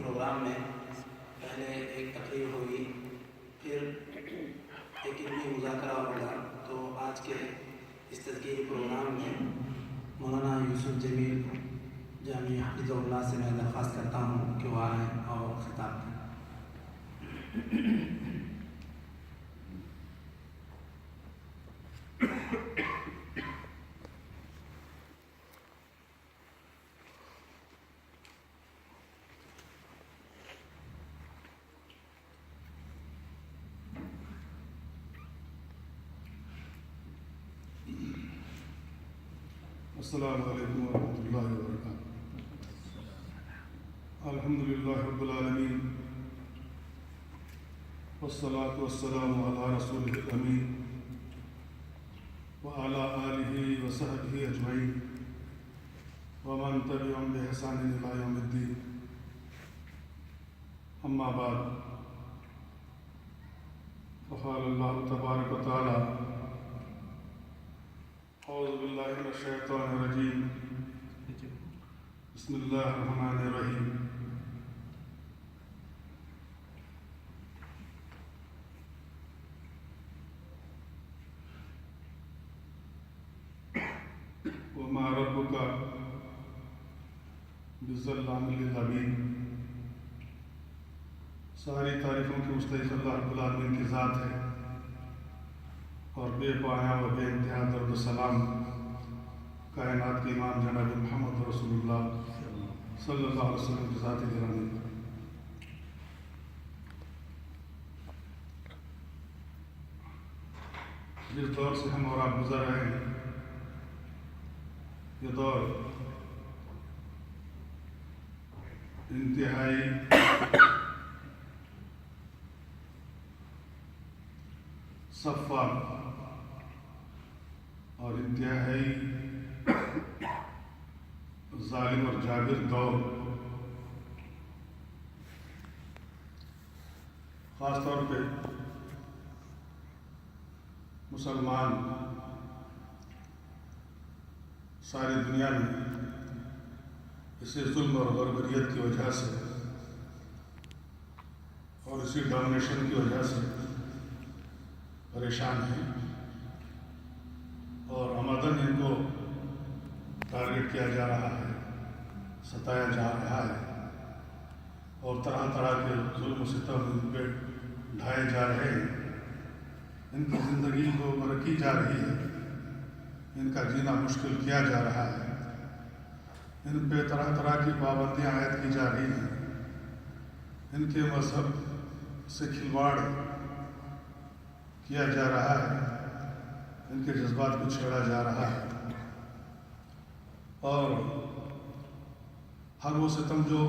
Programme میں پہلے ایک تقریر ہوئی، پھر ایک علمی مذاکرہ ہوگا، تو آج کے اس تذکیری پروگرام میں مولانا یوسف جمیل جامعہ حفظہ اللہ سے میں درخواست کرتا ہوں کہ وہ آئیں اور خطاب کریں۔ السلام علیکم ورحمۃ اللہ وبرکاتہ۔ الحمدللہ رب العالمین والصلاة والسلام علی رسولہ الامین وعلی آلہ وصحبہ اجمعین ومن تبعہم بإحسان الی یوم الدین، اما بعد، فقال اللہ تبارک و تعالی: اعوذ باللہ من الشیطان الرجیم، بسم اللہ الرحمن الرحیم۔ وما ربک بظلام للعبید۔ ساری تعریفوں کی مستحق اللہ رب العالمین کی ذات ہے، اور بے پایا و بے انتہا درد و سلام کائنات کے امام جناب محمد رسول اللہ صلی اللہ علیہ وسلم کی ذات گرامی پر۔ جس دور سے ہم اور آپ گزر رہے ہیں، یہ دور انتہائی صفا اور انتہائی ظالم اور جابر دور، خاص طور پہ مسلمان ساری دنیا میں اسی ظلم اور بربریت کی وجہ سے اور اسی ڈومینیشن کی وجہ سے پریشان ہیں، اور عمدن ان کو ٹارگٹ کیا جا رہا ہے، ستایا جا رہا ہے، اور طرح طرح کے ظلم و ستم ان پہ ڈھائے جا رہے ہیں۔ ان کی زندگی کو مرکی جا رہی ہے، ان کا جینا مشکل کیا جا رہا ہے، ان پہ طرح طرح کی پابندیاں عائد کی جا رہی ہیں، ان کے مذہب سے کھلواڑ کیا جا رہا ہے، ان کے جذبات کو چھیڑا جا رہا ہے، اور ہر وہ ستم جو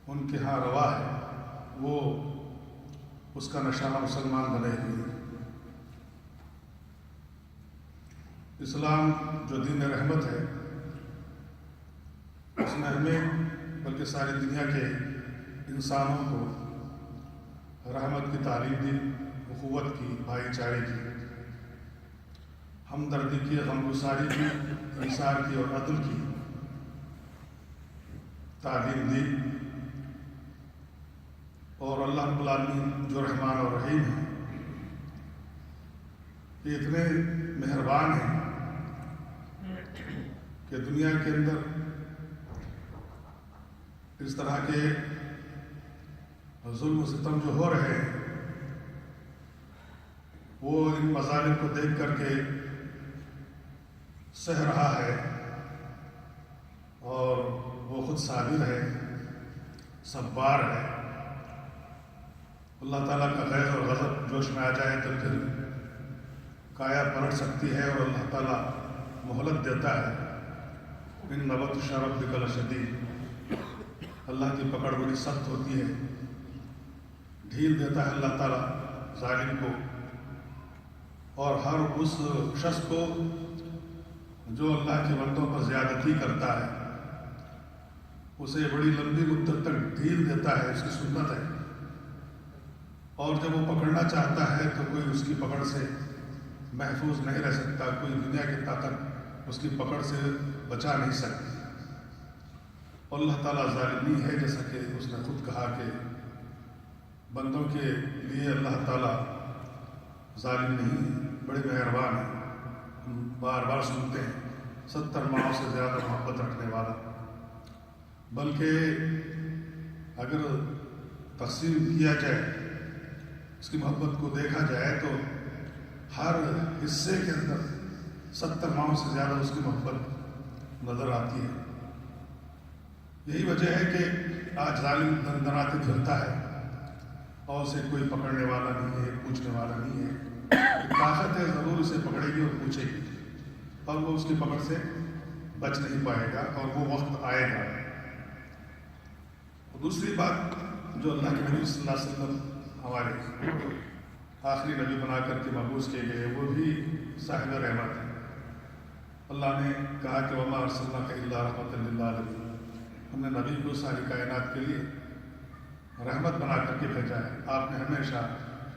ان کے ہاں روا ہے وہ اس کا نشانہ مسلمان بنے ہوئے ہیں۔ اسلام جو دین رحمت ہے، اس نے ہمیں بلکہ ساری دنیا کے انسانوں کو رحمت کی تعلیم دی، اخوت کی، بھائی چارے کی، ہمدردی کی، غمگساری کی، انصاف کی اور عدل کی تعلیم دی، اور اللہ رب العالمین جو رحمان اور رحیم ہے، یہ اتنے مہربان ہیں کہ دنیا کے اندر اس طرح کے ظلم و ستم جو ہو رہے ہیں، وہ ان مظالم کو دیکھ کر کے سہ رہا ہے، اور وہ خود صابر ہے، صبار ہے۔ اللہ تعالیٰ کا غیظ اور غضب جوش میں آ جائے تو پھر کایا پلٹ سکتی ہے، اور اللہ تعالیٰ مہلت دیتا ہے۔ ان بطش ربک لشدید، اللہ کی پکڑ بڑی سخت ہوتی ہے، ڈھیل دیتا ہے اللہ تعالیٰ ظالم کو، اور ہر اس شخص کو جو اللہ کے بندوں پر زیادتی کرتا ہے اسے بڑی لمبی مدت تک ڈھیل دیتا ہے، اس کی سنت ہے، اور جب وہ پکڑنا چاہتا ہے تو کوئی اس کی پکڑ سے محفوظ نہیں رہ سکتا، کوئی دنیا کی طاقت اس کی پکڑ سے بچا نہیں سکتی۔ اور اللہ تعالیٰ ظالم نہیں ہے، جیسا کہ اس نے خود کہا کہ بندوں کے لیے اللہ تعالیٰ ظالم نہیں ہے، بڑے مہربان ہیں۔ ہم بار بار سنتے ہیں 70 ماؤں سے زیادہ محبت رکھنے والا، بلکہ اگر تقسیم کیا جائے، اس کی محبت کو دیکھا جائے تو ہر حصے کے اندر 70 ماؤں سے زیادہ اس کی محبت نظر آتی ہے۔ یہی وجہ ہے کہ آج ظالم دندناتے پھرتا ہے اور اسے کوئی پکڑنے والا نہیں ہے، پوچھنے والا نہیں ہے۔ طاقت ہے ضرور اسے پکڑے گی اور پوچھے گی، اور وہ اس کی پکڑ سے بچ نہیں پائے گا، اور وہ وقت آئے گا۔ دوسری بات، جو اللہ کے نبی صلی اللہ علیہ وسلم ہمارے آخری نبی بنا کر کے مبعوث کیے گئے، وہ بھی صاحب رحمت ہے۔ اللہ نے کہا کہ وما ارسلناک الا رحمۃ للعالمین، ہم نے نبی کو ساری کائنات کے لیے رحمت بنا کر کے بھیجا ہے۔ آپ نے ہمیشہ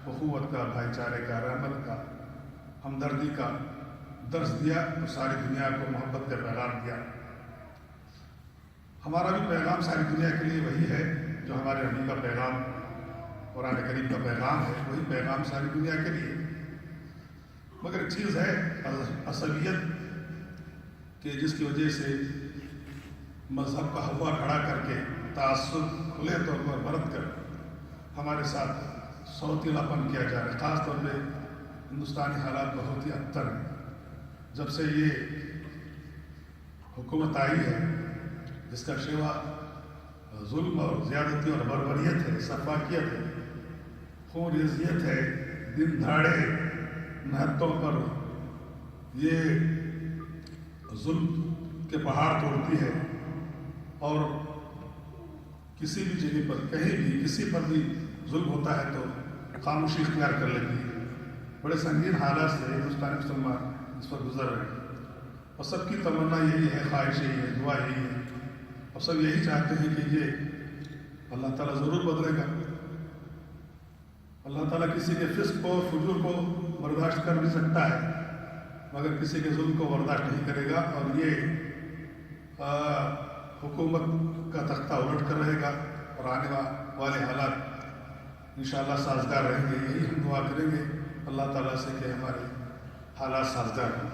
اخوت کا، بھائی چارے کا، رحمت کا، ہمدردی کا درس دیا اور ساری دنیا کو محبت کا پیغام دیا۔ ہمارا بھی پیغام ساری دنیا کے لیے وہی ہے جو ہمارے نبی کا پیغام، قرآن کریم کا پیغام ہے، وہی پیغام ساری دنیا کے لیے۔ مگر ایک چیز ہے عصبیت، کہ جس کی وجہ سے مذہب کا ہوا کھڑا کر کے تعصب کھلے طور پر برت کر ہمارے ساتھ صوتیلا پن کیا جا رہا ہے۔ خاص طور پہ ہندوستانی حالات بہت ہی ابتر ہیں۔ جب سے یہ حکومت آئی ہے، جس کا شیوا ظلم اور زیادتی اور بربریت ہے، سفاکیت ہے، خون ریزیت ہے، دن دھاڑے نہتوں پر یہ ظلم کے پہاڑ توڑتی ہے، اور کسی بھی جگہ پر، کہیں بھی، کسی پر بھی ظلم ہوتا ہے تو خاموشی اختیار کر لیتی ہے۔ بڑے سنگین حالات سے ہندوستانی مسلمان اس پر گزر رہے ہیں، اور سب کی تمنا یہی ہے، خواہش یہی ہے، دعا یہی ہے، اور سب یہی چاہتے ہیں کہ یہ اللہ تعالیٰ ضرور بدلے گا۔ اللہ تعالیٰ کسی کے فسق کو، فجور کو برداشت کر بھی سکتا ہے، مگر کسی کے ظلم کو برداشت نہیں کرے گا، اور یہ حکومت کا تختہ الٹ کر رہے گا، اور آنے والے حالات انشاءاللہ سازگار رہیں گے۔ یہی ہم دعا کریں گے اللہ تعالیٰ سے کہ ہمارے حالات سازگار ہوں۔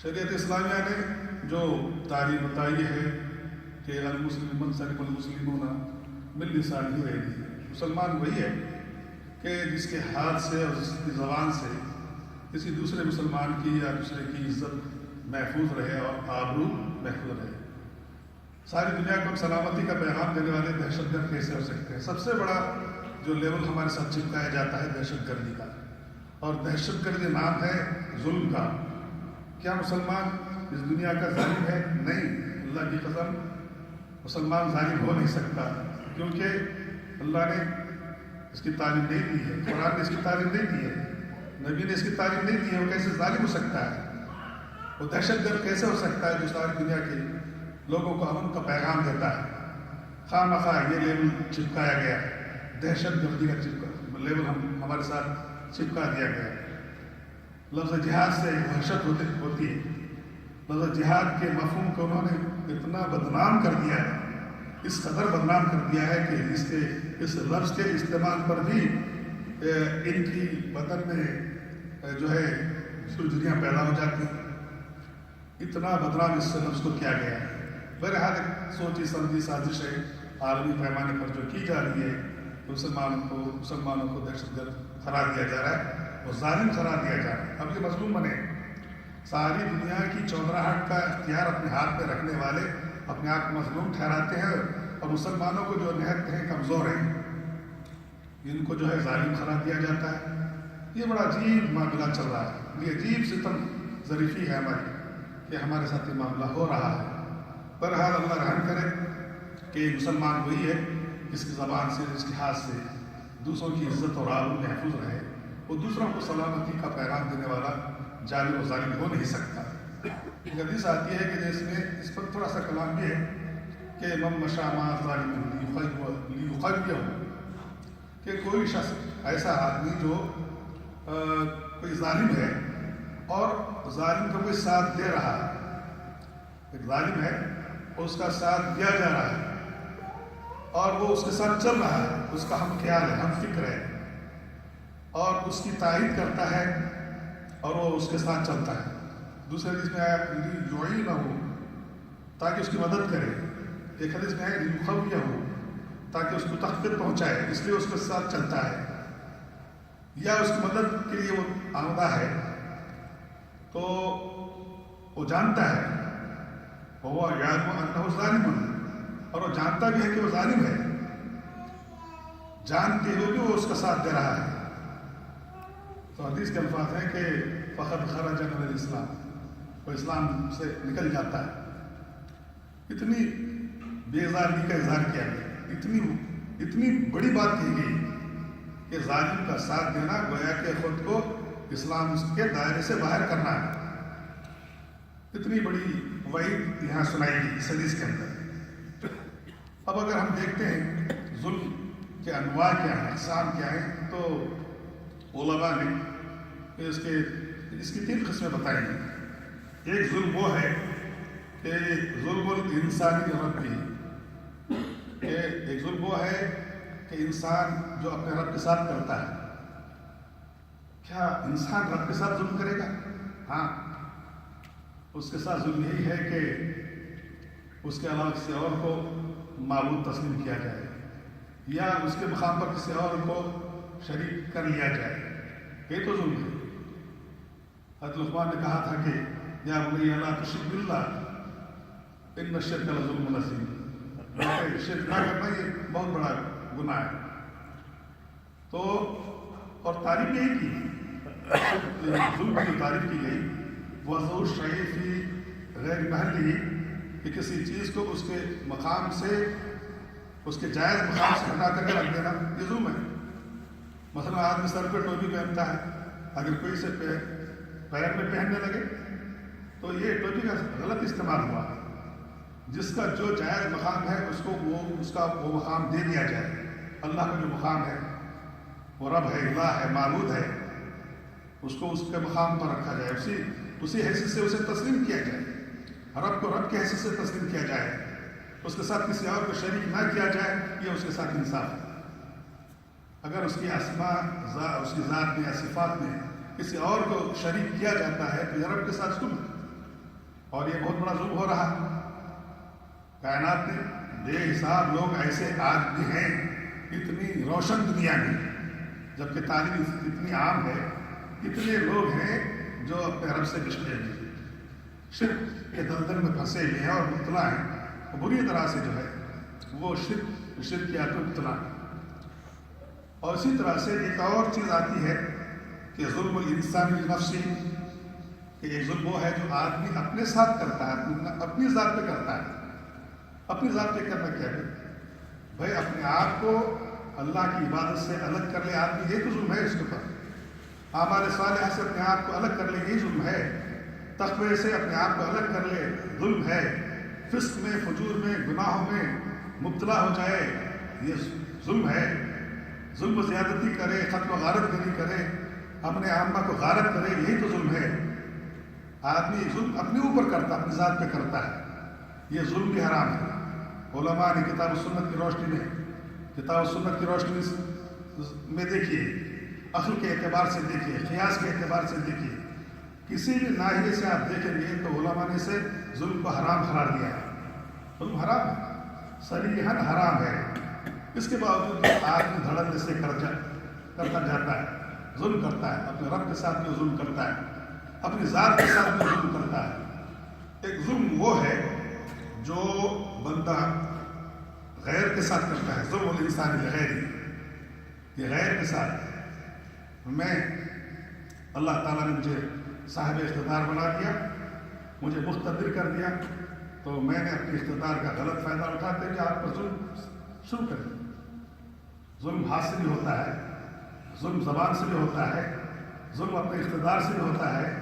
شریعت اسلامیہ نے جو تعریف بتائی ہے کہ المسلم من سلم المسلمون من لسانہ ویدہ، مسلمان وہی ہے کہ جس کے ہاتھ سے اور جس کی زبان سے کسی دوسرے مسلمان کی یا دوسرے کی عزت محفوظ رہے اور آبرو محفوظ رہے۔ ساری دنیا کو سلامتی کا پیغام دینے والے دہشت گرد کیسے ہو سکتے ہیں؟ سب سے بڑا جو لیول ہمارے ساتھ چپکایا جاتا ہے دہشت گردی کا، اور دہشت گردی نام ہے ظلم کا۔ کیا مسلمان اس دنیا کا ظالم ہے؟ نہیں، اللہ کی قسم مسلمان ظالم ہو نہیں سکتا، کیونکہ اللہ نے اس کی تعلیم نہیں دی ہے، قرآن نے اس کی تعلیم نہیں دی ہے، نبی نے اس کی تعلیم نہیں دی ہے۔ وہ کیسے ظالم ہو سکتا ہے؟ وہ دہشت گرد کیسے ہو سکتا ہے جو ساری دنیا کے لوگوں کو امن کا پیغام دیتا ہے؟ خواہ مخواہ یہ لیبل چپکایا گیا، دہشت گردی کا لیبل ہمارے ساتھ چپکا دیا گیا۔ لفظ جہاد سے وحشت ہوتی ہے، لفظ جہاد کے مفہوم کو انہوں نے اتنا بدنام کر دیا ہے، اس قدر بدنام کر دیا ہے کہ اس لفظ کے استعمال پر بھی ان کی بدن میں جو ہے سرجریاں پیدا ہو جاتی ہیں۔ اتنا بدنام اس لفظ کو کیا گیا ہے۔ بہرحال ایک سوچی سمجھی سازش ہے عالمی پیمانے پر جو کی جا رہی ہے، مسلمانوں کو دہشت گرد قرار دیا جا رہا ہے اور ظالم قرار دیا جا رہا ہے۔ اب یہ مظلوم بنے، ساری دنیا کی چودراہٹ کا اختیار اپنے ہاتھ میں رکھنے والے اپنے آپ کو مظلوم ٹھہراتے ہیں، اور مسلمانوں کو جو نہایت ہیں کمزور ہیں، ان کو جو ہے ظالم قرار دیا جاتا ہے۔ یہ بڑا عجیب معاملہ چل رہا ہے، یہ عجیب ستم ظریفی ہے ہماری کہ ہمارے ساتھ یہ معاملہ ہو رہا ہے۔ بہرحال اللہ رحم کرے کہ مسلمان وہی ہے جس کی زبان سے، جس کے ہاتھ سے دوسروں کی عزت اور آبرو محفوظ رہے، وہ دوسروں کو سلامتی کا پیغام دینے والا جالب و ظالم ہو نہیں سکتا۔ ایک حدیث آتی ہے کہ جس میں اس پر تھوڑا سا کلام بھی ہے کہ من مشى مع ظالم لیقویہ، کہ کوئی شخص ایسا آدمی جو کوئی ظالم ہے اور ظالم کا کوئی ساتھ دے رہا ہے، ایک ظالم ہے، اس کا ساتھ دیا جا رہا ہے اور وہ اس کے ساتھ چل رہا ہے، اس کا ہم خیال ہے، ہم فکر ہے، اور اس کی تائید کرتا ہے اور وہ اس کے ساتھ چلتا ہے۔ دوسرے حدیث میں آیا یوعی نہ ہو تاکہ اس کی مدد کرے، ایک حدیث میں آیا یخویہ ہو تاکہ اس کو تخفیف پہنچائے، اس لیے اس کے ساتھ چلتا ہے، یا اس کی مدد کے لیے وہ آمدہ ہے تو وہ جانتا ہے، وہ یعلم انہ ظالم، اور وہ جانتا بھی ہے کہ وہ ظالم ہے، جانتے ہوئے بھی وہ اس کا ساتھ دے رہا ہے۔ تو حدیث کے الفاظ ہیں کہ فقط خرج من الاسلام، وہ اسلام سے نکل جاتا ہے۔ اتنی بیزاری کا اظہار کیا گیا، اتنی بڑی بات کی گئی کہ ظالم کا ساتھ دینا گویا کہ خود کو اسلام کے دائرے سے باہر کرنا ہے۔ اتنی بڑی وعید یہاں سنائی گئی اس حدیث کے اندر۔ اب اگر ہم دیکھتے ہیں ظلم کے انواع کیا ہیں، اقسام کیا ہیں، تو علماء نے اس کی 3 قسمیں بتائی ہیں۔ ایک ظلم وہ ہے کہ ظلم الانسانی ربی، ایک ظلم وہ ہے کہ انسان جو اپنے رب کے ساتھ کرتا ہے۔ کیا انسان رب کے ساتھ ظلم کرے گا؟ ہاں، اس کے ساتھ ظلم یہی ہے کہ اس کے علاوہ کسی اور کو معبود تسلیم کیا جائے، یا اس کے مقام پر کسی اور کو شریک کر لیا جائے، یہ تو ظلم ہے۔ حضرت لقمان نے کہا تھا کہ یا بنی لا تشرک باللہ ان الشرک لظلم عظیم، شرک نہ کرنا یہ بہت بڑا گناہ ہے۔ تو اور تعریف یہی کی، ظلم کی تعریف کی گئی، وضع الشیء فی غیر محلہ، کہ کسی چیز کو اس کے مقام سے، اس کے جائز مقام سے ہٹا کر کے رکھ دینا، یہ ظلم ہے۔ مثلا آدمی سر پہ ٹوپی پہنتا ہے، اگر کوئی سے پیر میں پہننے لگے تو یہ ٹوپی کا غلط استعمال ہوا۔ جس کا جو جائز مقام ہے اس کو وہ مقام دے دیا جائے۔ اللہ کا جو مقام ہے، وہ رب ہے، الہ ہے، معبود ہے، اس کو اس کے مقام پر رکھا جائے، اسی حیثیت سے اسے تسلیم کیا جائے، رب کو رب کی حیثیت سے تسلیم کیا جائے، اس کے ساتھ کسی اور کو شریک نہ کیا جائے، یہ اس کے ساتھ انصاف ہے۔ اگر اس کی اسماء، اس کی ذات میں یا صفات میں کسی اور کو شریک کیا جاتا ہے تو یہ رب کے ساتھ ظلم ہے، اور یہ بہت بڑا ظلم ہو رہا ہے۔ کائنات میں بے حساب لوگ ایسے آج بھی ہیں، اتنی روشن دنیا میں، جبکہ تعلیم اتنی عام ہے، اتنے لوگ ہیں جو اپنے رب سے بچھڑے ہوئے، شرک کے دلدل میں پھنسے ہوئے ہیں اور مبتلا ہیں، بری طرح سے جو ہے وہ شرکیات میں مبتلا ہیں۔ اور اسی طرح سے ایک اور چیز آتی ہے کہ ظلم الانسان لنفسہ، کہ ایک ظلم وہ ہے جو آدمی اپنے ساتھ کرتا ہے، اپنی ذات پہ کرتا ہے۔ اپنی ذات پہ کرنا کیا ہے بھائی؟ اپنے آپ کو اللہ کی عبادت سے الگ کر لے آدمی، یہ تو ظلم ہے اس کے اوپر۔ اعمال صالحہ سے اپنے آپ کو الگ کر لے، یہ ظلم ہے۔ تقوی سے اپنے آپ کو الگ کر لے، ظلم ہے۔ فسق میں، فجور میں، گناہوں میں مبتلا ہو جائے، یہ ظلم ہے۔ ظلم و زیادتی کرے، قتل و غارت گری کرے، اپنے عامہ کو غارت کرے، یہی تو ظلم ہے۔ آدمی ظلم اپنے اوپر کرتا، اپنی ذات پہ کرتا ہے، یہ ظلم بھی حرام ہے۔ علماء نے کتاب و سنت کی روشنی میں، کتاب و سنت کی روشنی میں دیکھیے، عقل کے اعتبار سے دیکھیے، قیاس کے اعتبار سے دیکھیے، کسی بھی ناحیے سے آپ دیکھیں گے تو علماء نے سے ظلم کو حرام قرار دیا ہے۔ ظلم حرام ہے، صریحاً حرام ہے۔ اس کے باوجود آدمی دھڑلے سے کرتا جاتا ہے، ظلم کرتا ہے، اپنے رب کے ساتھ بھی ظلم کرتا ہے، اپنی ذات کے ساتھ بھی ظلم کرتا ہے۔ ایک ظلم وہ ہے جو بندہ غیر کے ساتھ کرتا ہے، ظلم الانسان لغیر، یہ غیر کے ساتھ۔ میں اللہ تعالیٰ نے مجھے صاحب اقتدار بنا دیا، مجھے مقتدر کر دیا، تو میں نے اپنے اقتدار کا غلط فائدہ اٹھاتے ہوئے آپ پر ظلم شروع کر دیا۔ ظلم ہاتھ سے بھی ہوتا ہے، ظلم زبان سے بھی ہوتا ہے، ظلم اپنے اقتدار سے بھی ہوتا ہے،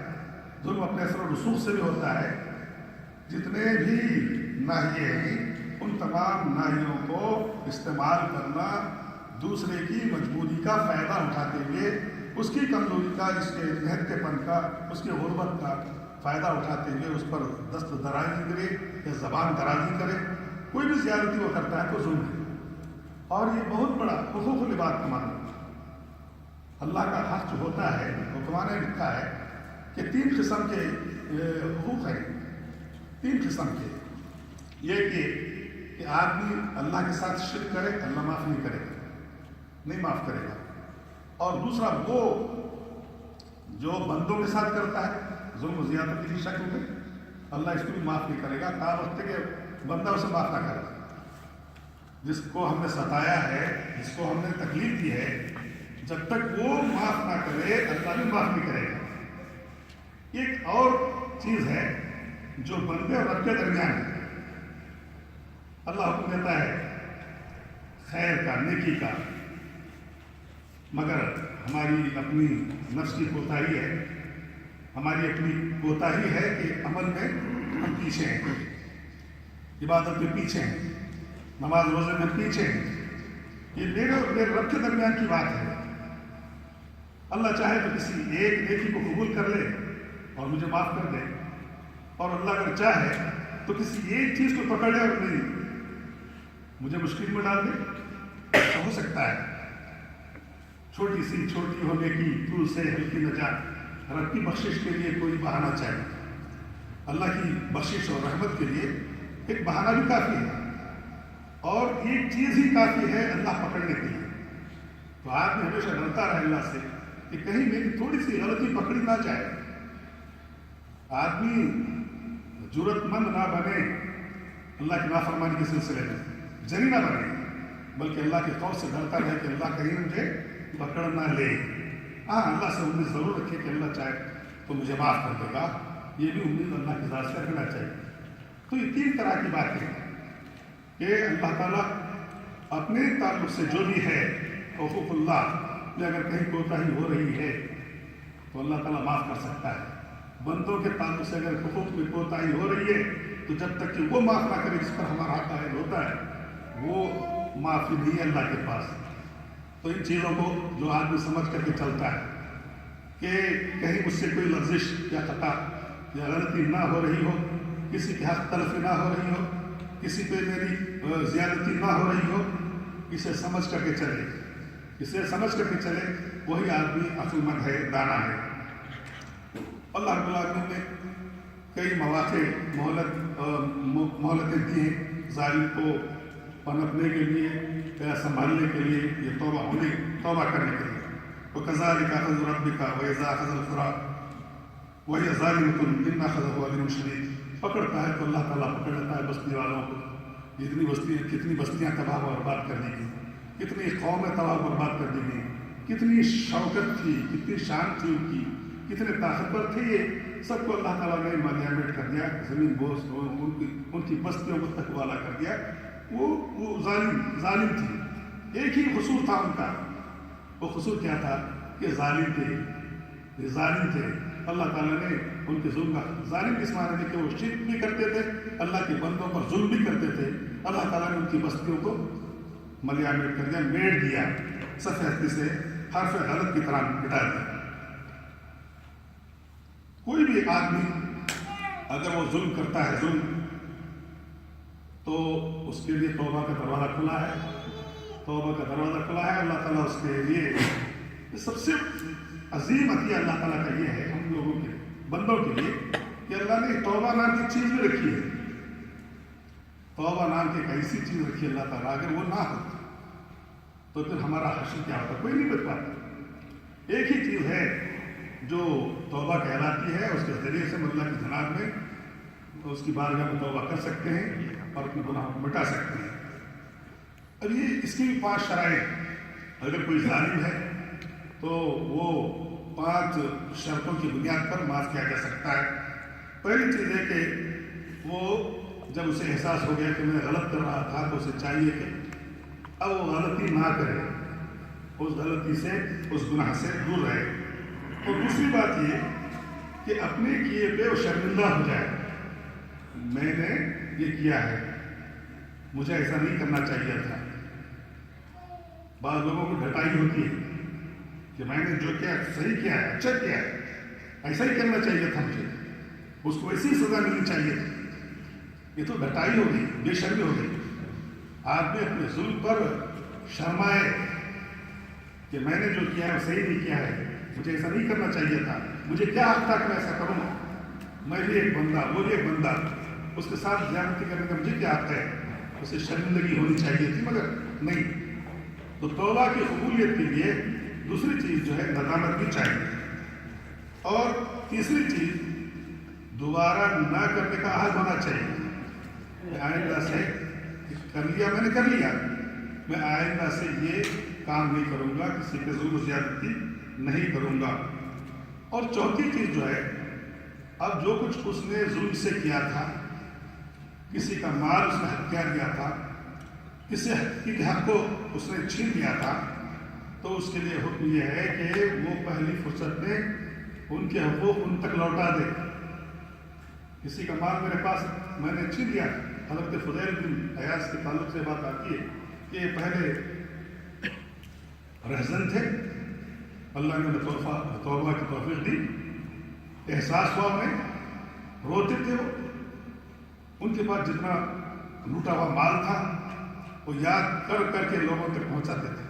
ظلم اپنے اثر و رسوخ سے بھی ہوتا ہے۔ جتنے بھی ناحیے ہیں ان تمام ناحیوں کو استعمال کرنا، دوسرے کی مجبوری کا فائدہ اٹھاتے ہوئے، اس کی کمزوری کا، اس کے نہتے پن کا، اس کی غربت کا فائدہ اٹھاتے ہوئے اس پر دست درازی کرے یا زبان درازی کرے، کوئی بھی زیادتی وہ کرتا ہے تو ظلم ہے۔ اور یہ بہت بڑا حقوق العباد کا معنی، اللہ کا حق جو ہوتا ہے، حکمان نے لکھا ہے کہ 3 قسم کے حقوق ہیں، 3 قسم کے۔ یہ کہ آدمی اللہ کے ساتھ شرک کرے، اللہ معاف نہیں کرے گا، نہیں معاف کرے گا۔ اور دوسرا وہ جو بندوں کے ساتھ کرتا ہے ظلم و زیادتی کی شکل میں، اللہ اس کو بھی معاف نہیں کرے گا تا وقت کہ بندہ اسے معاف نہ کرے۔ جس کو ہم نے ستایا ہے، جس کو ہم نے تکلیف دی ہے، جب تک وہ معاف نہ کرے اللہ بھی معاف نہیں کرے گا۔ ایک اور چیز ہے جو بندے اور رب کے درمیان ہے۔ اللہ حکم دیتا ہے خیر کا، نیکی کا، مگر ہماری اپنی نفس کی کوتاہی ہے، ہماری اپنی کوتاہی ہے کہ عمل میں ہم پیچھے ہیں، عبادت میں پیچھے ہیں، نماز روزے میں پیچھے ہیں۔ یہ میرے اور میرے رب کے درمیان کی بات ہے۔ اللہ چاہے تو کسی ایک نیکی کو قبول کر لے اور مجھے معاف کر دے، اور اللہ اگر چاہے تو کسی ایک چیز کو پکڑ لے اور نہیں مجھے مشکل میں ڈال دے۔ ایسا ہو سکتا ہے۔ چھوٹی سی چھوٹی ہونے کی طول سے ہلکی نجات، رب کی بخشش کے لیے کوئی بہانہ چاہیے۔ اللہ کی بخشش اور رحمت کے لیے ایک بہانہ بھی کافی ہے، اور ایک چیز ہی کافی ہے اللہ پکڑنے کے لیے۔ تو آدمی ہمیشہ ڈرتا رہے اللہ سے کہ کہیں میری تھوڑی سی غلطی پکڑی نہ جائے۔ آدمی جرأت مند نہ بنے اللہ کی نافرمانی کے سلسلے میں، جری نہ بنے، بلکہ اللہ کے خوف سے ڈرتا رہے کہ اللہ کہیں مجھے پکڑ نہ لے۔ ہاں، اللہ سے امید ضرور رکھے کہ اللہ چاہے تو مجھے معاف کر دے گا، یہ بھی امید اللہ کی ذات سے رکھنا چاہیے۔ تو یہ 3 طرح کی باتیں ہیں کہ اللہ تعالیٰ اپنے تعلق سے جو بھی ہے حقوق اللہ میں اگر کہیں کوتاہی ہو رہی ہے تو اللہ تعالیٰ معاف کر سکتا ہے۔ بندوں کے تعلق سے اگر حقوق میں کوتاہی ہو رہی ہے تو جب تک کہ وہ معاف نہ کرے جس پر ہمارا حق عائد ہوتا ہے، وہ معافی نہیں ہے اللہ کے پاس۔ تو ان چیزوں کو جو آدمی سمجھ کر کے چلتا ہے کہ کہیں مجھ سے کوئی لغزش یا خطا یا غلطی نہ ہو رہی ہو، کسی کے حق تلفی نہ ہو رہی ہو، کسی پہ میری زیادتی نہ ہو رہی ہو، اسے سمجھ کر کے چلے، اسے سمجھ کر کے چلے، وہی آدمی عقل مند ہے، دانا ہے۔ اللہ رب العالمین نے کئی مواقع مہلتیں دی ہیں ظالم کو پنپنے کے لیے یا سنبھالنے کے لیے، یہ توبہ کرنے کے لیے۔ وَكَذَلِكَ أَخْذُ رَبِّكَ وَإِذَا أَخَذَ الْقُرَىٰ وَهِيَ ظَالِمَةٌ إِنَّ أَخْذَهُ أَلِيمٌ شَدِيدٌ۔ پکڑتا ہے تو اللہ تعالیٰ پکڑ لیتا ہے بستی والوں کو۔ کتنی بستیاں تباہ و برباد کر دی گئی، کتنی قومیں تباہ و برباد کر دی گئی، کتنی شوکت تھی، کتنی شان تھی ان کی، کتنے طاقتور تھے، یہ سب کو اللہ تعالیٰ نے ملیامٹ کر دیا، زمین بوس ان کی بستیوں کو تکوالا کر دیا۔ وہ ظالم تھی۔ ایک ہی قصور تھا ان کا، وہ قصور کیا تھا کہ ظالم تھے، یہ ظالم تھے۔ اللہ تعالیٰ نے ان کے ظلم کا، ظالم کس معنی میں کہ وہ شرک بھی کرتے تھے، اللہ کے بندوں پر ظلم بھی کرتے تھے، اللہ تعالیٰ نے ان کی بستیوں کو ملیامٹ کر دیا، میڑ دیا، سفید سے حرف غلط کی طرح مٹا دیا۔ کوئی بھی آدمی اگر وہ ظلم کرتا ہے ظلم، تو اس کے لیے توبہ کا دروازہ کھلا ہے، توبہ کا دروازہ کھلا ہے۔ اللہ تعالیٰ اس کے لیے سب سے عظیم عطیہ اللہ تعالیٰ کا یہ ہے ہم لوگوں کے بندوں کے لیے کہ اللہ نے توبہ نام کی چیز بھی رکھی ہے۔ توبہ نام کی ایک ایسی چیز رکھی ہے اللہ تعالیٰ، اگر وہ نہ ہو تو پھر ہمارا حشر کیا ہوتا، کوئی نہیں بچ پاتا۔ ایک ہی چیز ہے جو توبہ کہلاتی ہے، اس کے ذریعے سے اللہ کی جناب میں اس کی بارگاہ میں توبہ کر سکتے ہیں اور اپنے گناہوں کو مٹا سکتے ہیں۔ اب یہ اس کی بھی 5 شرائط، اگر کوئی ظالم ہے تو وہ 5 شرطوں کی بنیاد پر معاف کیا جا سکتا ہے۔ پہلی چیز ہے کہ وہ جب اسے احساس ہو گیا کہ میں غلط کر رہا تھا تو اسے چاہیے کہ اب وہ غلطی نہ کرے، اس غلطی سے، اس گناہ سے دور رہے۔ اور دوسری بات یہ کہ اپنے کیے پہ وہ شرمندہ ہو جائے، میں نے یہ کیا ہے، مجھے ایسا نہیں کرنا چاہیے تھا۔ بعض لوگوں کو ڈھٹائی ہوتی ہے کہ میں نے جو کیا صحیح کیا ہے، اچھا کیا ہے، ایسا ہی کرنا چاہیے تھا مجھے، اس کو ایسی سزا ملنی چاہیے تھی. یہ تو گھٹائی ہو گئی, بے شرمی ہو گئی. آدمی اپنے ظلم پر شرمائے کہ میں نے جو کیا ہے وہ صحیح نہیں کیا ہے, مجھے ایسا نہیں کرنا چاہیے تھا, مجھے کیا حق تھا کہ میں ایسا کروں, میں بھی ایک بندہ وہ بھی ایک بندہ, اس کے ساتھ زیادتی کرنے کا مجھے کیا حق ہے. اسے شرمندگی ہونی چاہیے تھی مگر نہیں. تو توبہ کی قبولیت کے لیے دوسری چیز جو ہے ندامت بھی چاہیے, اور تیسری چیز دوبارہ نہ کرنے کا عہد ہونا چاہیے. آئندہ سے کر لیا میں نے کر لیا, میں آئندہ سے یہ کام نہیں کروں گا, کسی پہ ظلم و زیادتی نہیں کروں گا. اور چوتھی چیز جو ہے, اب جو کچھ اس نے ظلم سے کیا تھا, کسی کا مال اس نے ہتھیا لیا تھا, کسی کے حق کو اس نے چھین لیا تھا, تو اس کے لیے حکم یہ ہے کہ وہ پہلی فرصت میں ان کے حقوق ان تک لوٹا دے. کسی کا مال میرے پاس میں نے چھین لیا. حضرت فضیل بن عیاض کے تعلق سے بات آتی ہے کہ یہ پہلے رہزن تھے, اللہ نے توبہ کی توفیق دی, احساس ہوا انہیں, روتے تھے وہ, ان کے پاس جتنا لوٹا ہوا مال تھا وہ یاد کر کر کے لوگوں تک پہنچاتے تھے,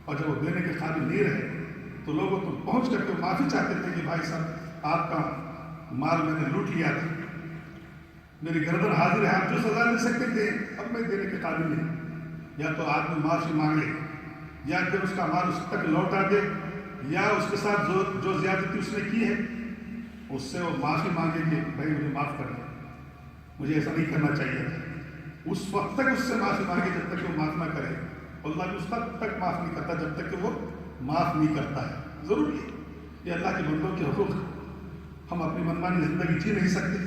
اور جب وہ دینے کے قابل نہیں رہے تو لوگوں تک پہنچ کر کے معافی چاہتے تھے کہ بھائی صاحب آپ کا مال میں نے لوٹ لیا تھا, میری گردن حاضر ہے, آپ جو سزا لے سکتے تھے اب میں دینے کے قابل نہیں. یا تو آدمی معافی مانگے, یا پھر اس کا مال اس تک لوٹا دے, یا اس کے ساتھ جو زیادتی اس نے کی ہے اس سے وہ معافی مانگے کہ بھائی مجھے معاف کر دیں, مجھے ایسا نہیں کرنا چاہیے تھا. اس وقت تک اس سے معافی مانگے جب تک کہ وہ معاف نہ کرے. اللہ بھی اس وقت تک معاف نہیں کرتا جب تک کہ وہ معاف نہیں کرتا ہے. ضروری ہے, یہ اللہ کے بندوں کے حقوق. ہم اپنی منمانی زندگی جی نہیں سکتے,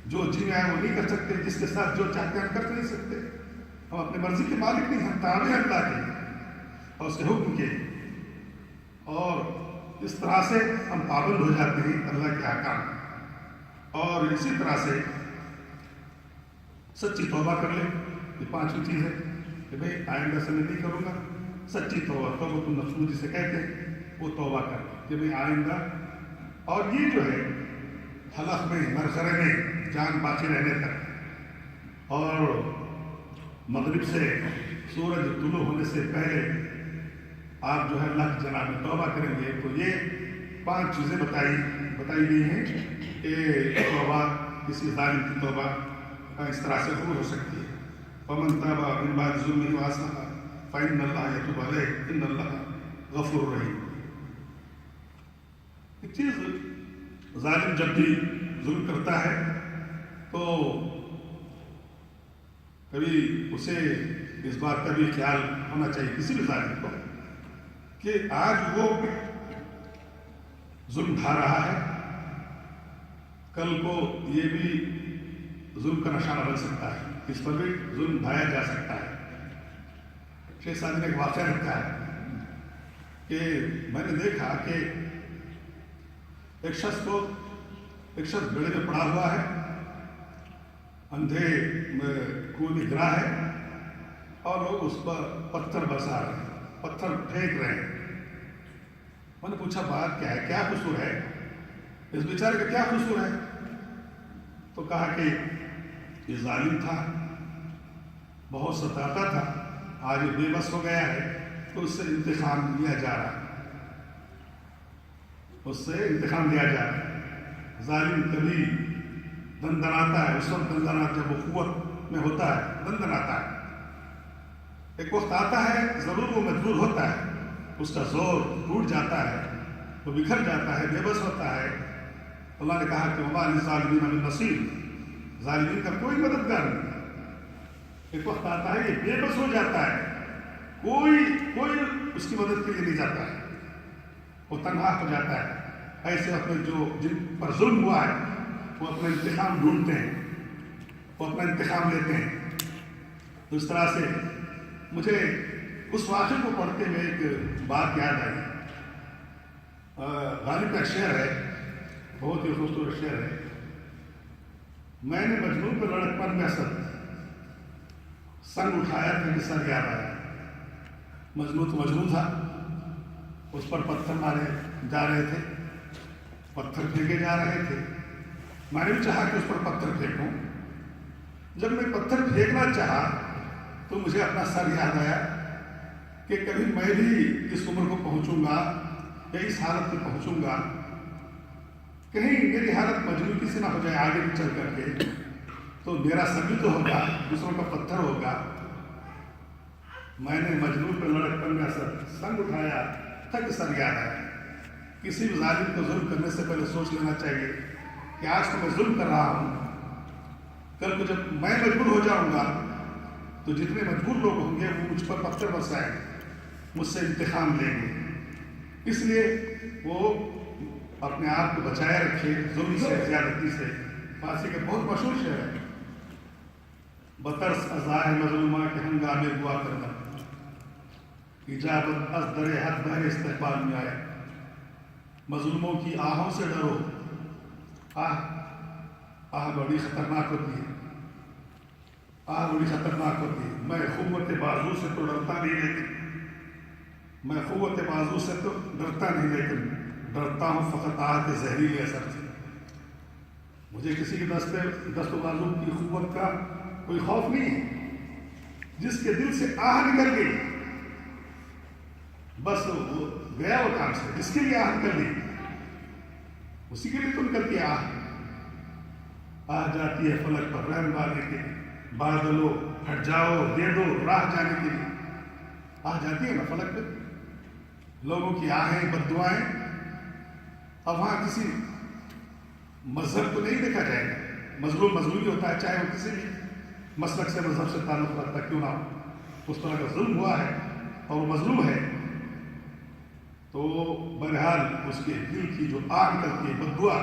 جو جینا ہے وہ نہیں کر سکتے, جس کے ساتھ جو چاہتے ہیں ہم کر نہیں سکتے. ہم اپنی مرضی کے مالک نہیں, ہم تابع ہیں اللہ کے اور اس کے حکم کے, اور اس طرح سے ہم پابند ہو جاتے ہیں اللہ کے احکام. اور اسی طرح سے سچی توبہ کر لیں. یہ پانچویں چیز ہے کہ بھائی آئندہ سے میں نہیں کروں گا. سچی توبہ, توبہ النصوح جسے کہتے ہیں, وہ توبہ کر لیں کہ بھائی آئندہ. اور یہ جو ہے حلق میں, مرخرے میں جان باقی رہنے تک, اور مغرب سے سورج طلوع ہونے سے پہلے آپ جو ہے اللہ کی جناب میں توبہ کریں گے. تو یہ 5 چیزیں بتائی گئی ہیں کہ توبہ کسی ظالم کی توبہ اس طرح سے قبول ہو سکتی ہے. وَمَن تَابَ مِن بَعْدِ ظُلْمِهِ وَأَصْلَحَ فَإِنَّ اللَّهَ يَتُوبُ عَلَيْهِ إِنَّ اللَّهَ غَفُورٌ رَحِيمٌ. ایک چیز, ظالم جب بھی ظلم کرتا ہے تو کبھی اسے اس بات کا بھی خیال ہونا چاہیے کسی بھی ظالم کو کہ آج وہ ظلم ڈھا رہا ہے, کل کو یہ بھی ظلم کا نشانہ بن سکتا ہے, اس پر بھی ظلم ڈھایا جا سکتا ہے. شیخ سعدی نے ایک واقعہ لکھا ہے کہ میں نے دیکھا کہ ایک شخص بیڑے میں پڑا ہوا ہے, اندھے میں کنویں میں گرا ہے, اور لوگ اس پر پتھر برسا رہے ہیں, پتھر پھینک رہے ہیں. میں نے پوچھا بات کیا ہے, کیا قصور ہے, اس بیچارے کا کیا قصور ہے؟ تو کہا کہ یہ ظالم تھا, بہت ستاتا تھا, آج یہ بے بس ہو گیا ہے تو اس سے انتقام لیا جا رہا ہے, اس سے انتقام لیا جا رہا ہے. ظالم کبھی دندناتا ہے, اس وقت دندناتا جب وہ قوت میں ہوتا ہے دندناتا ہے. ایک وقت آتا ہے ضرور وہ مجبور ہوتا ہے, اس کا زور ٹوٹ جاتا ہے, وہ بکھر جاتا ہے, بے بس ہوتا ہے. اللہ نے کہا کہ وَمَا لِلظَّالِمِينَ مِن نَصِيرٍ, ظالمین کا کوئی مددگار نہیں. ایک وقت آتا ہے یہ بے بس ہو جاتا ہے, کوئی اس کی مدد کے لیے نہیں جاتا ہے, وہ تنہا ہو جاتا ہے. ایسے اپنے جن پر ظلم ہوا ہے وہ اپنا انتقام ڈھونڈتے ہیں, وہ اپنا انتقام لیتے ہیں. تو اس طرح سے مجھے اس واقعے کو پڑھتے ہوئے ایک بات یاد آئی. غالب کا شعر ہے, بہت ہی خوبصورت شعر ہے. میں نے مجنون پہ لڑکپن میں سنگ اٹھایا تھا کہ سر یاد آیا. مجنون تو مجنون تھا, اس پر پتھر مارے جا رہے تھے, پتھر پھینکے جا رہے تھے, میں نے بھی چاہا کہ اس پر پتھر پھینکوں. جب میں پتھر پھینکنا چاہا تو مجھے اپنا سر یاد آیا کہ کبھی میں بھی اس عمر کو پہنچوں گا یا اس حالت پہ پہنچوں گا، کہیں میری حالت مجنون کی سے نہ ہو جائے آگے چل کر کے، تو میرا سر بھی تو ہوگا، دوسروں کا پتھر ہوگا. میں نے مجنون پہ لڑک کر میں سنگ اٹھایا تک سر یاد آیا. کسی بھی ظالم کو ظلم کرنے سے پہلے سوچ لینا چاہیے کہ آج تو میں ظلم کر رہا ہوں، کل کو جب میں مجبور ہو جاؤں گا تو جتنے مجبور لوگ ہوں گے وہ مجھ پر پتھر برسائیں گے، مجھ سے انتقام لیں گے. اس لیے وہ اپنے آپ کو بچائے رکھے ظلم سے، زیادتی سے. فارسی کا بہت مشہور شعر ہے، بترس ازائے مظلومہ کے ہنگامے دعا کرنا، اجابت از در حد بہر استقبال میں آئے. مظلوموں کی آہوں سے ڈرو، آہ بڑی خطرناک ہوتی ہے، آہ بڑی خطرناک ہوتی ہے. میں قوت بازو سے تو ڈرتا نہیں، لیکن میں قوت بازو سے تو ڈرتا نہیں، لیکن ڈرتا ہوں فقط آہ کے زہریلے اثر سے. مجھے کسی کے دست و بازو کی قوت کا کوئی خوف نہیں ہے. جس کے دل سے آہ نکل گئی بس وہ گیا وہ کام سے. جس کے لیے آہ نکل گئی اسی کے لیے تو نکلتی ہے آہ. آ جاتی ہے فلک پر رحم والے کے، بادلو ہٹ جاؤ دے دو راہ جانے کے لیے. آ جاتی ہے نا فلک پہ. لوگوں کی آہیں بد دعائیں. اب وہاں کسی مذہب کو نہیں دیکھا جائے گا. مظلوم مظلومی ہوتا ہے، چاہے وہ کسی بھی مسلک سے مذہب سے تعلق رکھتا کیوں نہ ہو. اس طرح کا ظلم ہوا ہے اور وہ مظلوم ہے تو بہرحال اس کے دل کی جو آگ نکلتی ہے بد دعا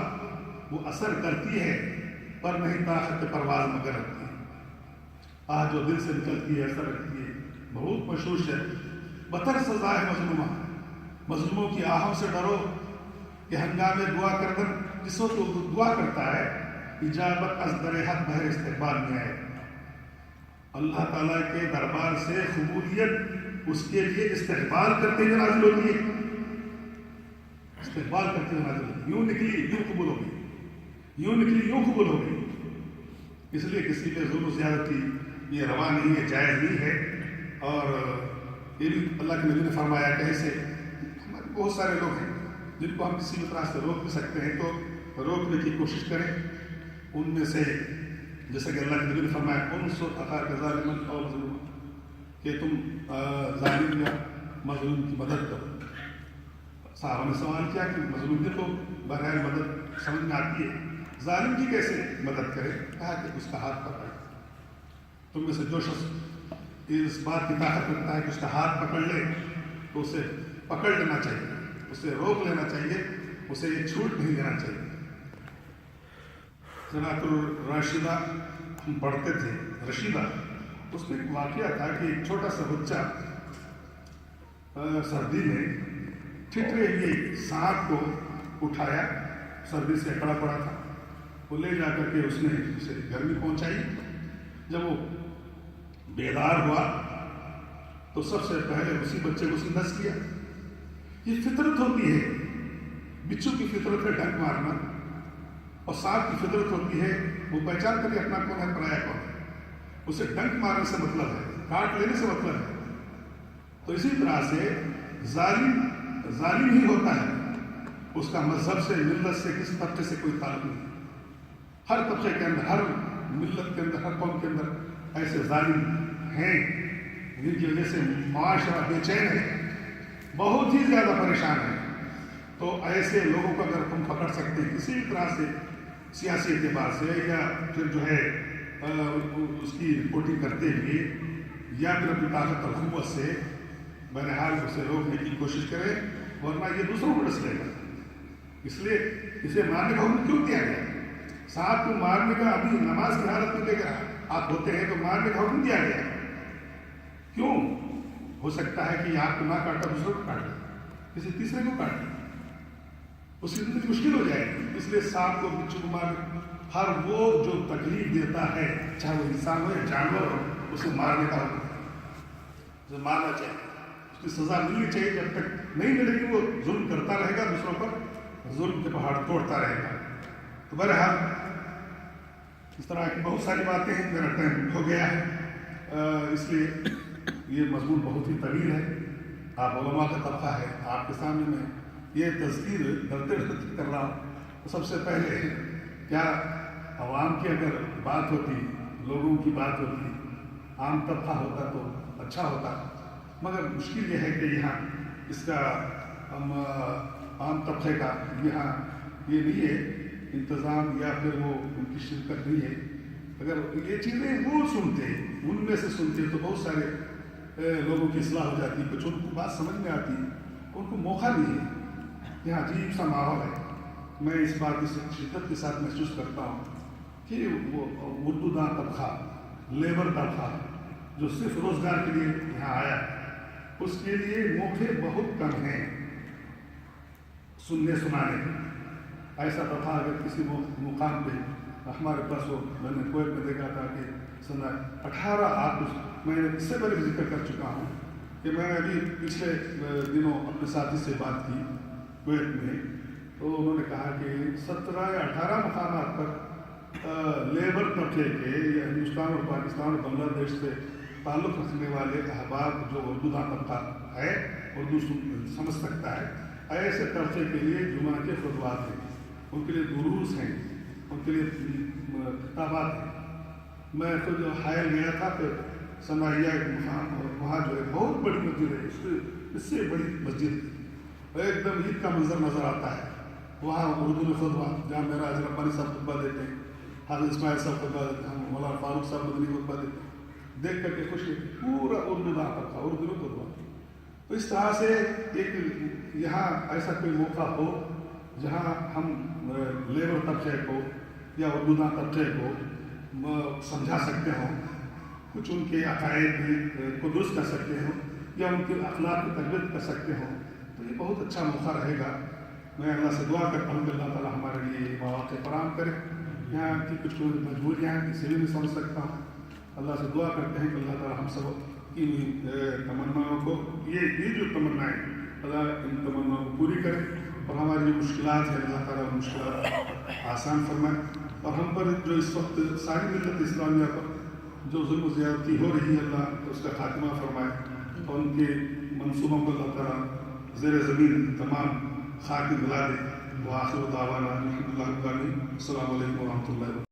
وہ اثر کرتی ہے، پر نہیں طاقت پرواز مگر رکھتی ہے. آج جو دل سے نکلتی ہے اثر رکھتی ہے. بہت مشہور شعر، بتر سزا ہے مظلومہ، مظلوموں کی آہوں سے ڈرو کہ ہنگامے دعا کردن. جس وقت وہ دعا کرتا ہے اجابت از در حد بہر استقبال میں آئے. اللہ تعالیٰ کے دربار سے قبولیت اس کے لیے استقبال کرتے ہوئے نازل ہوتی ہے. استقبال کرتے ہوئے نازل ہوتی ہے. یوں نکلی یوں قبول ہو گئی، یوں نکلی یوں قبول ہو گئی. اس لیے کسی پہ ظلم و زیادتی یہ روا نہیں ہے، جائز نہیں ہے. اور یہ بھی اللہ کے نبی نے فرمایا کہ ایسے ہمارے بہت سارے لوگ ہیں جن کو ہم کسی بھی طرح سے روک بھی سکتے ہیں تو روکنے کی کوشش کریں. ان میں سے جیسا کہ اللہ کے نبی نے فرمایا انصر اخاک ظالما او مظلوما، کہ تم ظالم یا مظلوم کی مدد کرو. صحابہ نے سوال کیا کہ مظلوم کی تو بہرحال مدد سمجھ میں آتی ہے، ظالم کی کیسے مدد کرے؟ کہا کہ اس کا ہاتھ پکڑ. تم میں سے جو شخص اس بات کی طاقت رکھتا ہے کہ اس کا ہاتھ پکڑ لے تو اسے پکڑ لینا چاہیے، اسے روک لینا چاہیے، اسے یہ چھوٹ نہیں دینا چاہیے. جنات الراشدہ ہم پڑھتے تھے، رشیدہ، اس میں ایک واقعہ تھا کہ ایک چھوٹا سا بچہ سردی میں ٹھٹرے ہوئے سانپ کو اٹھایا، سردی سے اکڑا پڑا تھا، وہ لے جا کر کے اس نے اسے گھر میں پہنچائی. جب وہ بیدار ہوا تو سب سے پہلے اسی بچے کو اس نے ڈس کیا. یہ فطرت ہوتی ہے، بچوں کی فطرت ہے ڈنک مارنا، اور سانپ کی فطرت ہوتی ہے وہ پہچان کر اپنا کون ہے پرایا کون ہے. اسے ڈنک مارنے سے مطلب ہے، کاٹ لینے سے مطلب ہے. تو اسی طرح سے ظالم ہی ہوتا ہے، اس کا مذہب سے، ملت سے، کسی طبقے سے کوئی تعلق نہیں. ہر طبقے کے اندر، ہر ملت کے اندر، ہر قوم کے اندر ایسے ظالم ہیں جن کی وجہ سے معاشرہ بے چین ہے، بہت ہی زیادہ پریشان ہے. تو ایسے لوگوں کو اگر ہم پکڑ سکتے ہیں کسی بھی طرح سے، سیاسی اعتبار سے یا پھر جو ہے اس کی رپورٹنگ کرتے ہوئے یا پھر اپنی طاقت اور قوت سے، بہرحال اسے روکنے کی کوشش کرے، ورنہ یہ دوسروں کو ڈس لے گا. اس لیے اسے مارنے کا حکم کیوں دیا گیا؟ سانپ کو مارنے کا ابھی نماز کی حالت میں دیکھ رہا آپ ہوتے ہیں تو مارنے کا حکم دیا گیا. کیوں؟ ہو سکتا ہے کہ آپ کو نہ کاٹا دوسروں کو کاٹ دے، کسی تیسرے کو کاٹ دے، اس کی زندگی مشکل ہو جائے گی. اس لیے سانپ کو، بچوں کو مارنے، ہر وہ جو تکلیف دیتا ہے چاہے وہ انسان ہو یا جانور ہو، اسے مارنے کا حکم ہے. اسے مارنا چاہیے، اس کی سزا ملنی چاہیے. جب تک نہیں ملے گی وہ ظلم کرتا رہے گا، دوسروں پر ظلم کے پہاڑ توڑتا رہے گا. تو بہرحال اس طرح کی بہت ساری باتیں ہیں. میرا ٹائم ہو گیا ہے، اس لیے یہ مضمون بہت ہی طویل ہے. آپ علماء کا طبقہ ہے، آپ کے سامنے میں یہ تذکیر کرتے کر رہا ہوں. تو سب سے پہلے کیا عوام کی اگر بات ہوتی، لوگوں کی بات ہوتی، عام طبقہ ہوتا تو اچھا ہوتا. مگر مشکل یہ ہے کہ یہاں اس کا عام طبقے کا یہاں یہ نہیں ہے انتظام، یا پھر وہ ان کی شرکت نہیں ہے. اگر یہ چیزیں وہ سنتے، ان میں سے سنتے تو بہت سارے لوگوں کی اصلاح ہو جاتی. کچھ ان کو بات سمجھ میں آتی، ان کو موقع نہیں ہے. یہاں عجیب سا ماحول ہے. میں اس بات کی شدت کے ساتھ محسوس کرتا ہوں کہ وہ اردو داں طبقہ، لیبر طبقہ جو صرف روزگار کے لیے یہاں آیا، اس کے لیے موقع بہت کم ہیں سننے سنانے کے. ایسا طبقہ اگر کسی مقام پہ ہمارے پاس ہو، میں نے کویت میں دیکھا تھا کہ سن 18 آگست، میں اس سے پہلے ذکر کر چکا ہوں کہ میں نے ابھی پچھلے دنوں اپنے ساتھی سے بات کی کویت میں، تو انہوں نے کہا کہ 17 یا 18 مقامات پر لیبر طبقے کے یا ہندوستان اور پاکستان اور بنگلہ دیش سے تعلق رکھنے والے احباب جو اردو داں طبقہ ہے، اردو سمجھ سکتا ہے، ایسے طبقے کے لیے جمعہ کے خطبات ہیں، ان کے لیے دروس ہیں، ان کے لیے کتابات ہیں. میں خود حائل گیا تھا، پھر سماحیہ ایک مقام، وہاں جو ہے بہت بڑی مسجد ہے، اس سے بڑی مسجد، ایک دم عید کا منظر نظر آتا ہے. وہاں اردو میں خطبہ، جہاں میرا حضرت ربانی صاحب خطبہ دیتے ہیں، حافظ اسماعیل صاحب خطبہ دیتے ہیں، مولانا فاروق صاحب مدنی خطبہ دیتے ہیں. دیکھ کر کے خوشی، پورا اردو داں طبقہ اردو میں خطبہ. تو اس طرح سے ایک یہاں ایسا کوئی موقع ہو جہاں ہم لیبر طبقے کو یا اردو داں طبقے کو سمجھا سکتے ہوں، کچھ ان کے عقائد کو درست کر سکتے ہوں، یا ان کے اخلاق کی تربیت کر سکتے ہوں، تو یہ بہت اچھا موقع رہے گا. میں اللہ سے دعا کرتا ہوں کہ اللہ تعالیٰ ہمارے لیے مواقع فراہم کرے. یہاں کی کچھ مجبوریاں ہیں، کسی بھی نہیں سمجھ سکتا ہوں. اللہ سے دعا کرتے ہیں کہ اللہ تعالیٰ ہم سب کی تمناؤں کو، یہ جو تمنائیں، اللہ ان تمناؤں کو پوری کرے، اور ہماری جو مشکلات ہیں اللہ تعالیٰ مشکلات آسان فرمائے. اور ہم پر جو اس وقت ساری ملت اسلامیہ پر جو ظلم و زیادتی ہو رہی ہے، اللہ اس کا خاتمہ فرمائے، اور ان کے منصوبوں کو اللہ تعالیٰ زیر زمین تمام خاک ملا دے. وآخر دعوانا الحمد للہ رب العالمین. السلام علیکم ورحمۃ اللہ وبرکاتہ.